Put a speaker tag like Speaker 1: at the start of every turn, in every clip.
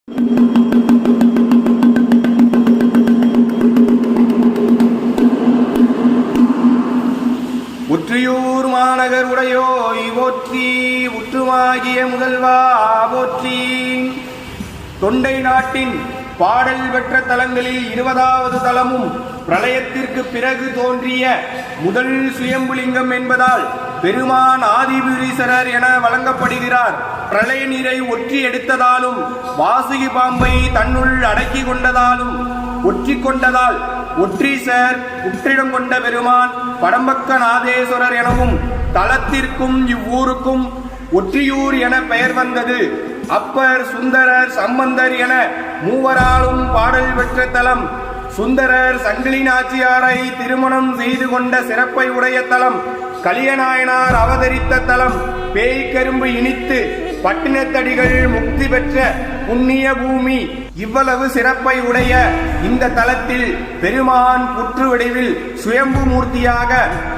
Speaker 1: உற்றியூர் மாநகர் உடையோய் போற்றி, உற்றுமாகிய முதல்வா போற்றி. தொண்டை நாட்டின் பாடல் பெற்ற தலங்களில் 20வது தலமும் பிரளயத்திற்கு பிறகு தோன்றிய முதல் சுயம்புலிங்கம் என்பதால் பெருமான் ஆதிபுரீஸ்வரர் என வழங்கப்படுகிறார். பிரளய நீரை ஒற்றி எடுத்ததாலும் வாசுகி பாம்பை தன்னுள் அடக்கி கொண்டதாலும் ஒற்றிக்கொண்டதால் ஒற்றீசர் புற்றிடம் கொண்ட பெருமான் படம்பக்க நாதேஸ்வரர் எனவும் தலத்திற்கும் இவ்வூருக்கும் ஒற்றியூர் என பெயர் வந்தது. அப்பர், சுந்தரர், சம்பந்தர் என மூவராலும் பாடல் பெற்ற தலம். சுந்தரர் சங்கிலி நாச்சியாரை திருமணம் செய்து கொண்ட சிறப்பை உடைய தலம். கலியநாயனார் அவதரித்த தலம். பேய்கரும்பு இனித்து பட்டினத்தடிகள் முக்தி பெற்ற புண்ணிய பூமி. இவ்வளவு சிறப்பை உடைய இந்த தலத்தில் பெருமான் புற்று வடிவில் சுயம்பு மூர்த்தியாக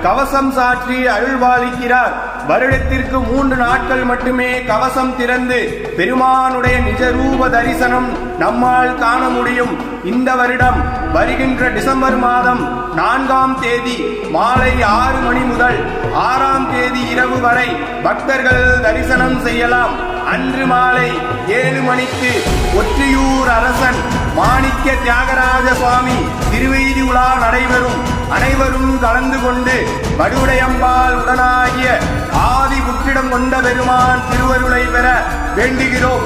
Speaker 1: கவசம் சாற்றி அருள்பாலிக்கிறார். வருடத்திற்கு 3 நாட்கள் மட்டுமே கவசம் திறந்து பெருமானுடைய நிஜரூப தரிசனம் நம்மால் காண முடியும். இந்த வருடம் வருகின்ற டிசம்பர் மாதம் 4ஆம் தேதி மாலை 6 மணி முதல் 6ஆம் தேதி இரவு வரை பக்தர்கள் தரிசனம் செய்யலாம். அன்று மாலை 7 மணிக்கு ஒற்றியூர் அரசன் மாணிக்க தியாகராஜ சுவாமி திருவீதி உலா நடைபெறும். அனைவரும் கலந்து கொண்டு வடுவுடையம்பாள் உடனாகிய ஆதி புற்றிடம் கொண்ட பெருமான் திருவருளை பெற வேண்டுகிறோம்.